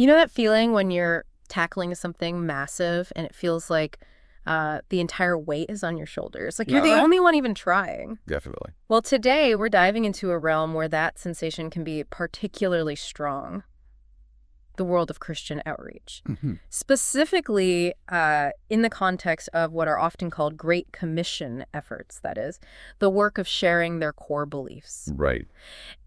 You know that feeling when you're tackling something massive and it feels like the entire weight is on your shoulders? Like you're the only one even trying. Definitely. Well, today we're diving into a realm where that sensation can be particularly strong, the world of Christian outreach. Hmm. Specifically, in the context of what are often called Great Commission efforts, that is, the work of sharing their core beliefs. Right.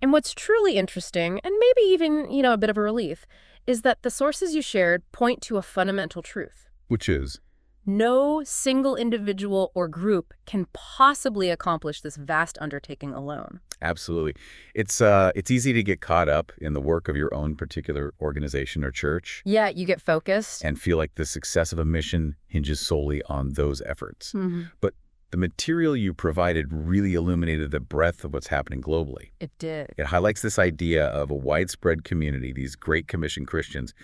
And what's truly interesting, and maybe even, a bit of a relief, is that the sources you shared point to a fundamental truth. Which is, No single individual or group can possibly accomplish this vast undertaking alone. absolutely. It's easy to get caught up in the work of your own particular organization or church Yeah, you get focused. and feel like the success of a mission hinges solely on those efforts. Mhm. But the material you provided really illuminated the breadth of what's happening globally. It did. It highlights this idea of a widespread community, these Great Commission Christians,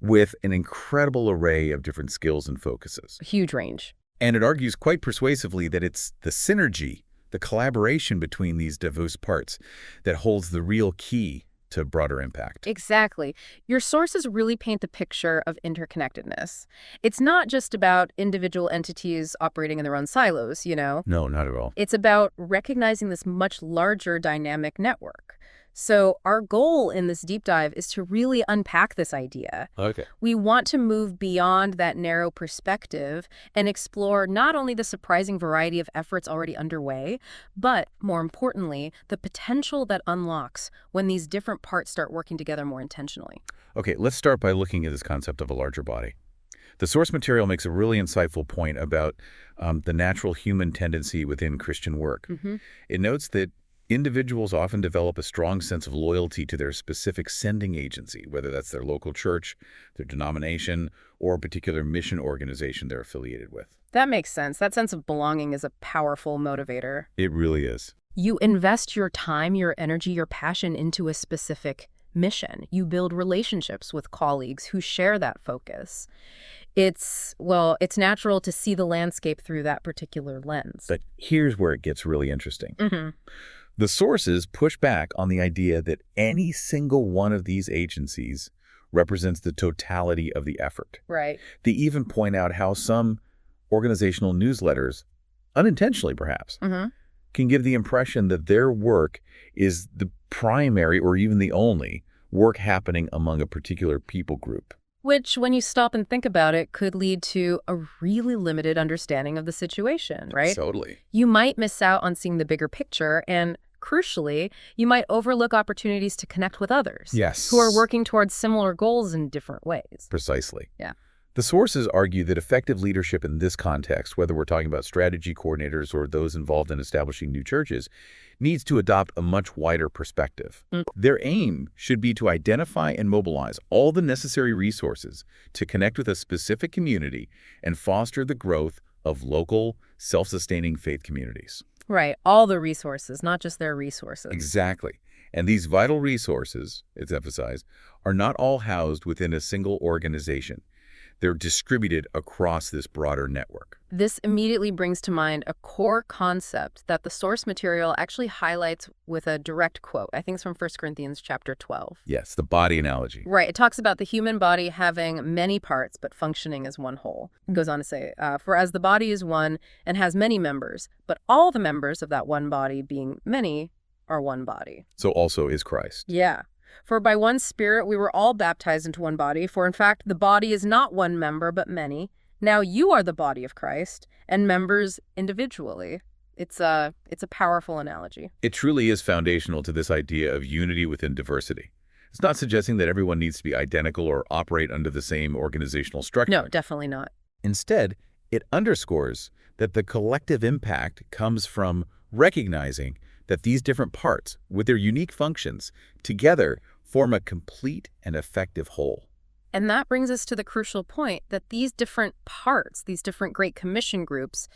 with an incredible array of different skills and focuses. A huge range. And it argues quite persuasively that it's the synergy, the collaboration between these diverse parts that holds the real key to broader impact. Exactly. Your sources really paint the picture of interconnectedness. It's not just about individual entities operating in their own silos, No, not at all. It's about recognizing this much larger dynamic network. So our goal in this deep dive is to really unpack this idea. Okay. We want to move beyond that narrow perspective and explore not only the surprising variety of efforts already underway, but, more importantly, the potential that unlocks when these different parts start working together more intentionally. Okay, let's start by looking at this concept of a larger body. The source material makes a really insightful point about the natural human tendency within Christian work. Hmm. It notes that individuals often develop a strong sense of loyalty to their specific sending agency, whether that's their local church, their denomination, or a particular mission organization they're affiliated with. That makes sense. That sense of belonging is a powerful motivator. It really is. You invest your time, your energy, your passion into a specific mission. You build relationships with colleagues who share that focus. It's natural to see the landscape through that particular lens. But here's where it gets really interesting. Hmm. The sources push back on the idea that any single one of these agencies represents the totality of the effort. Right. They even point out how some organizational newsletters, unintentionally perhaps, Hmm. can give the impression that their work is the primary or even the only work happening among a particular people group. Which, when you stop and think about it, could lead to a really limited understanding of the situation, right? Totally. You might miss out on seeing the bigger picture, and crucially, you might overlook opportunities to connect with others Yes. who are working towards similar goals in different ways. Precisely. Yeah. The sources argue that effective leadership in this context, whether we're talking about strategy coordinators or those involved in establishing new churches, needs to adopt a much wider perspective. Mm. Their aim should be to identify and mobilize all the necessary resources to connect with a specific community and foster the growth of local, self-sustaining faith communities. Right. All the resources, not just their resources. Exactly. And these vital resources, it's emphasized, are not all housed within a single organization. They're distributed across this broader network. This immediately brings to mind a core concept that the source material actually highlights with a direct quote. I think it's from 1 Corinthians chapter 12. Yes, the body analogy. Right. It talks about the human body having many parts, but functioning as one whole. It goes on to say, for as the body is one and has many members, but all the members of that one body being many are one body. So also is Christ. Yeah. For by one Spirit we were all baptized into one body, for in fact the body is not one member but many. Now you are the body of Christ, and members individually. It's a powerful analogy. It truly is foundational to this idea of unity within diversity. It's not suggesting that everyone needs to be identical or operate under the same organizational structure. No, definitely not. Instead, it underscores that the collective impact comes from recognizing that these different parts, with their unique functions, together form a complete and effective whole. And that brings us to the crucial point that these different parts, these different Great Commission groups,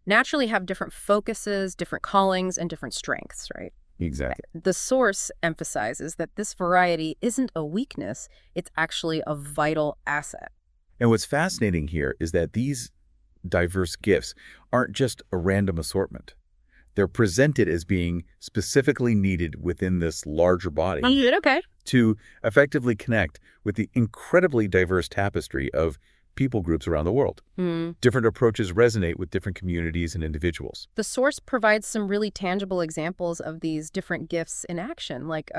naturally have different focuses, different callings, and different strengths, right? Exactly. The source emphasizes that this variety isn't a weakness, it's actually a vital asset. And what's fascinating here is that these diverse gifts aren't just a random assortment. They're presented as being specifically needed within this larger body Okay. to effectively connect with the incredibly diverse tapestry of people groups around the world. Hmm. Different approaches resonate with different communities and individuals. The source provides some really tangible examples of these different gifts in action. Like,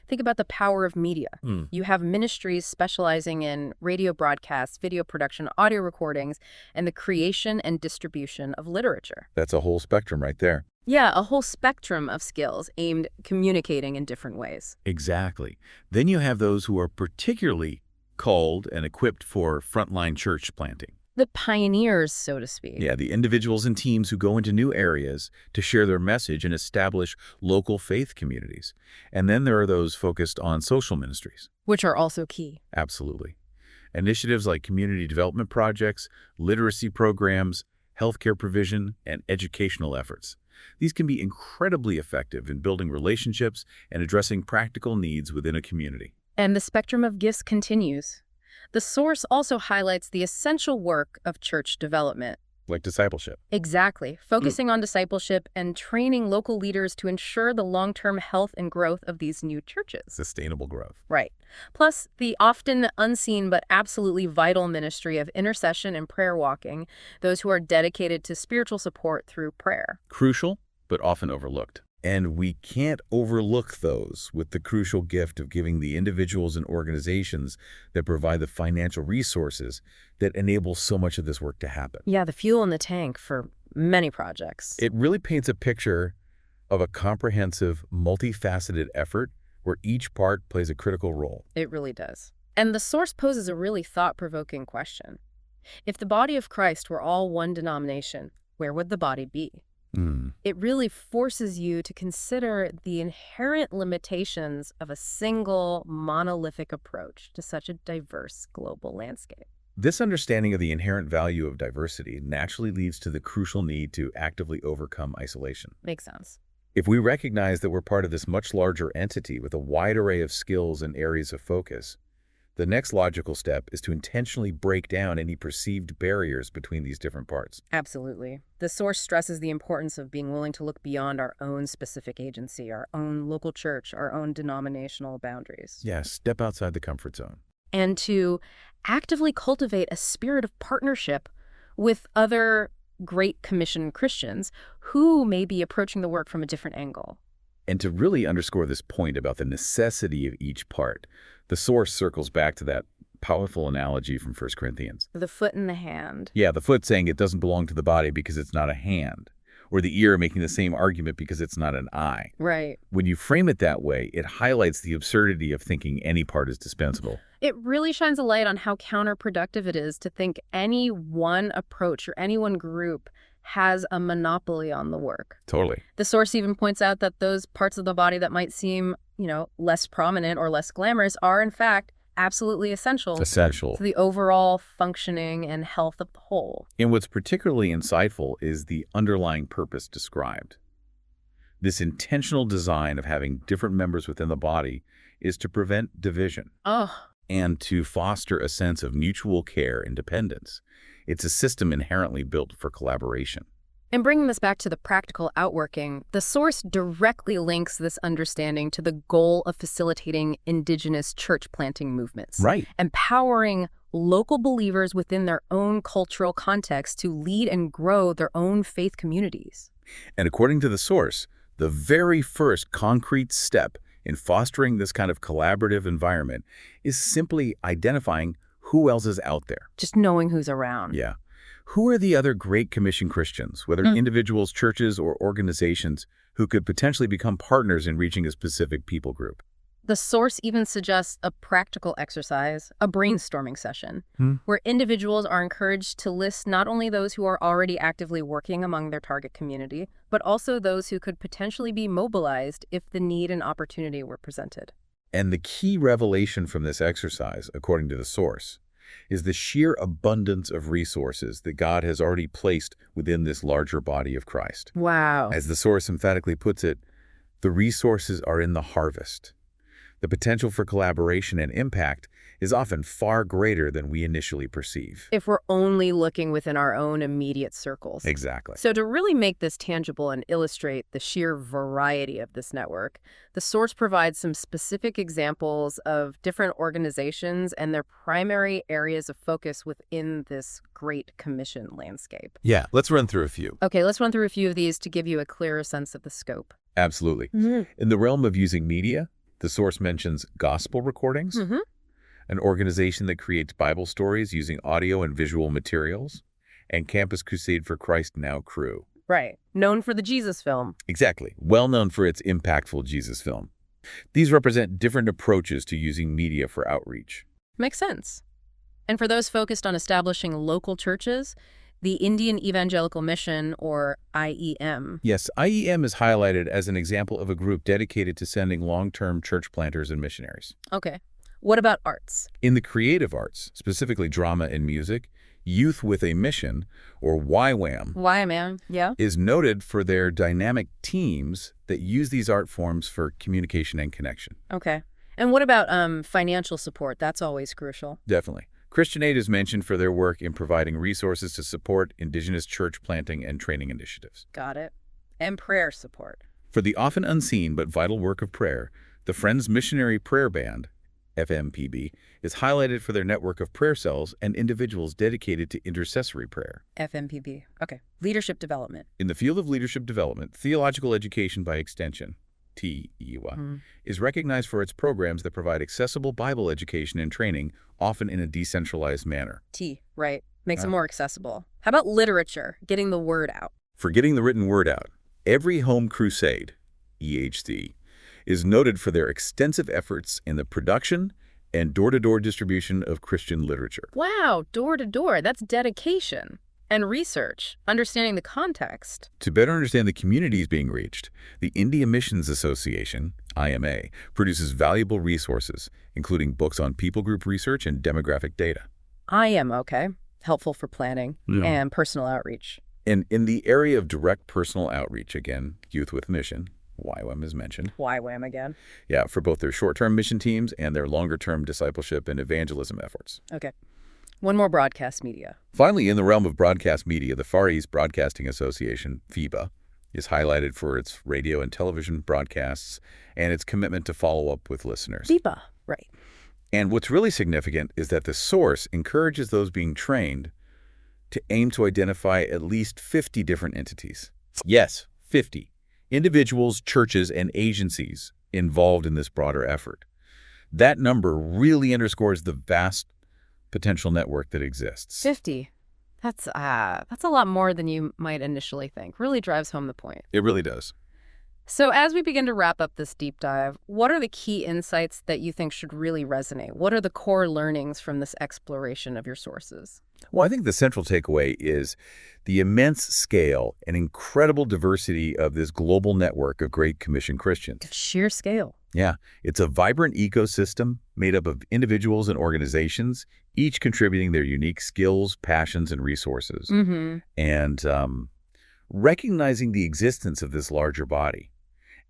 think about the power of media. Hmm. You have ministries specializing in radio broadcasts, video production, audio recordings, and the creation and distribution of literature. That's a whole spectrum right there. Yeah, a whole spectrum of skills aimed communicating in different ways. Exactly. Then you have those who are particularly called and equipped for frontline church planting. The pioneers, so to speak. Yeah, the individuals and teams who go into new areas to share their message and establish local faith communities. And then there are those focused on social ministries. Which are also key. Absolutely. Initiatives like community development projects, literacy programs, healthcare provision, and educational efforts. These can be incredibly effective in building relationships and addressing practical needs within a community. And the spectrum of gifts continues. The source also highlights the essential work of church development. Like discipleship. Exactly, focusing on discipleship and training local leaders to ensure the long-term health and growth of these new churches. Sustainable growth. Right. Plus, the often unseen but absolutely vital ministry of intercession and prayer walking, those who are dedicated to spiritual support through prayer. Crucial, but often overlooked. And we can't overlook those with the crucial gift of giving the individuals and organizations that provide the financial resources that enable so much of this work to happen. Yeah, the fuel in the tank for many projects. It really paints a picture of a comprehensive, multifaceted effort where each part plays a critical role. It really does. And the source poses a really thought-provoking question. If the body of Christ were all one denomination, where would the body be? It really forces you to consider the inherent limitations of a single monolithic approach to such a diverse global landscape. This understanding of the inherent value of diversity naturally leads to the crucial need to actively overcome isolation. Makes sense. If we recognize that we're part of this much larger entity with a wide array of skills and areas of focus, the next logical step is to intentionally break down any perceived barriers between these different parts. Absolutely. The source stresses the importance of being willing to look beyond our own specific agency, our own local church, our own denominational boundaries. Yeah, step outside the comfort zone. And to actively cultivate a spirit of partnership with other Great Commission Christians who may be approaching the work from a different angle. And to really underscore this point about the necessity of each part, the source circles back to that powerful analogy from 1 Corinthians. The foot and the hand. Yeah, the foot saying it doesn't belong to the body because it's not a hand, or the ear making the same argument because it's not an eye. Right. When you frame it that way, it highlights the absurdity of thinking any part is dispensable. It really shines a light on how counterproductive it is to think any one approach or any one group has a monopoly on the work. Totally. The source even points out that those parts of the body that might seem, less prominent or less glamorous are, in fact, absolutely essential Essential. to the overall functioning and health of the whole. And what's particularly insightful is the underlying purpose described. This intentional design of having different members within the body is to prevent division Oh, and to foster a sense of mutual care and dependence. It's a system inherently built for collaboration. and bringing this back to the practical outworking, the source directly links this understanding to the goal of facilitating indigenous church planting movements. Right. Empowering local believers within their own cultural context to lead and grow their own faith communities. And according to the source, the very first concrete step in fostering this kind of collaborative environment is simply identifying who else is out there. Just knowing who's around. Yeah. Who are the other Great Commission Christians, whether individuals, churches, or organizations, who could potentially become partners in reaching a specific people group? The source even suggests a practical exercise, a brainstorming session, where individuals are encouraged to list not only those who are already actively working among their target community, but also those who could potentially be mobilized if the need and opportunity were presented. And the key revelation from this exercise, according to the source, is the sheer abundance of resources that God has already placed within this larger body of Christ. Wow. As the source emphatically puts it, the resources are in the harvest. The potential for collaboration and impact is often far greater than we initially perceive. If we're only looking within our own immediate circles. Exactly. So to really make this tangible and illustrate the sheer variety of this network, the source provides some specific examples of different organizations and their primary areas of focus within this Great Commission landscape. Yeah, let's run through a few. Okay, let's run through a few of these to give you a clearer sense of the scope. Absolutely. Mhm. In the realm of using media, the source mentions gospel recordings, Mhm. an organization that creates Bible stories using audio and visual materials, and Campus Crusade for Christ Now crew. Right. Known for the Jesus film. Exactly. Well known for its impactful Jesus film. These represent different approaches to using media for outreach. Makes sense. And for those focused on establishing local churches, the Indian Evangelical Mission, or IEM. Yes, IEM is highlighted as an example of a group dedicated to sending long-term church planters and missionaries. Okay. What about arts? In the creative arts, specifically drama and music, Youth with a Mission, or YWAM, Why, man? Yeah. is noted for their dynamic teams that use these art forms for communication and connection. Okay. And what about financial support? That's always crucial. Definitely. Christian Aid is mentioned for their work in providing resources to support indigenous church planting and training initiatives. Got it. And prayer support. For the often unseen but vital work of prayer, the Friends Missionary Prayer Band, FMPB, is highlighted for their network of prayer cells and individuals dedicated to intercessory prayer. FMPB. Okay. Leadership development. In the field of leadership development, theological education by extension, TEUA, is recognized for its programs that provide accessible Bible education and training, often in a decentralized manner. T. Right. Makes it more accessible. How about literature? Getting the word out. For getting the written word out, Every Home Crusade, EHC, is noted for their extensive efforts in the production and door-to-door distribution of Christian literature. Wow. Door to door. That's dedication. And research. Understanding the context. To better understand the communities being reached, the India Missions Association, IMA, produces valuable resources, including books on people group research and demographic data. Okay. Helpful for planning and personal outreach. And in the area of direct personal outreach, again, Youth with Mission, YWAM is mentioned. YWAM again. Yeah, for both their short-term mission teams and their longer-term discipleship and evangelism efforts. Okay. One more broadcast media. Finally, in the realm of broadcast media, the Far East Broadcasting Association, FEBA, is highlighted for its radio and television broadcasts and its commitment to follow up with listeners. FEBA, right. And what's really significant is that the source encourages those being trained to aim to identify at least 50 different entities. Yes, 50. Individuals, churches, and agencies involved in this broader effort. That number really underscores the vast potential network that exists. 50. That's a lot more than you might initially think. Really drives home the point. It really does. So as we begin to wrap up this deep dive, what are the key insights that you think should really resonate? What are the core learnings from this exploration of your sources? Well, I think the central takeaway is the immense scale and incredible diversity of this global network of Great Commission Christians. Sheer scale. Yeah, it's a vibrant ecosystem made up of individuals and organizations, each contributing their unique skills, passions, and resources. And recognizing the existence of this larger body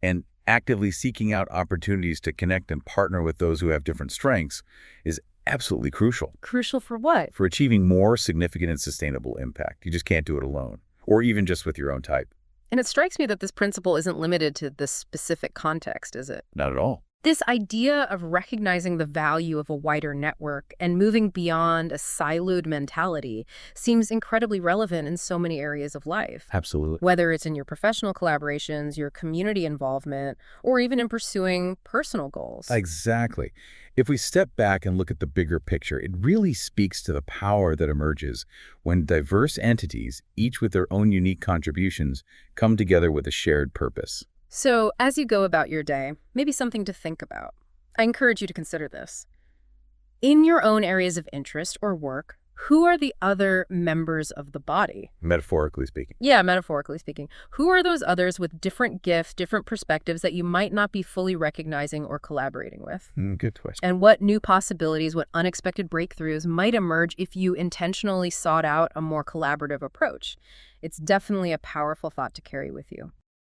and actively seeking out opportunities to connect and partner with those who have different strengths is absolutely crucial. Crucial for what? For achieving more significant and sustainable impact. You just can't do it alone, or even just with your own type. And it strikes me that this principle isn't limited to this specific context, is it? Not at all. This idea of recognizing the value of a wider network and moving beyond a siloed mentality seems incredibly relevant in so many areas of life. Absolutely. Whether it's in your professional collaborations, your community involvement, or even in pursuing personal goals. Exactly. If we step back and look at the bigger picture, it really speaks to the power that emerges when diverse entities, each with their own unique contributions, come together with a shared purpose. So, as you go about your day, maybe something to think about. I encourage you to consider this. In your own areas of interest or work, who are the other members of the body? Metaphorically speaking. Yeah, metaphorically speaking. Who are those others with different gifts, different perspectives that you might not be fully recognizing or collaborating with? Good question. And what new possibilities, what unexpected breakthroughs might emerge if you intentionally sought out a more collaborative approach? It's definitely a powerful thought to carry with you.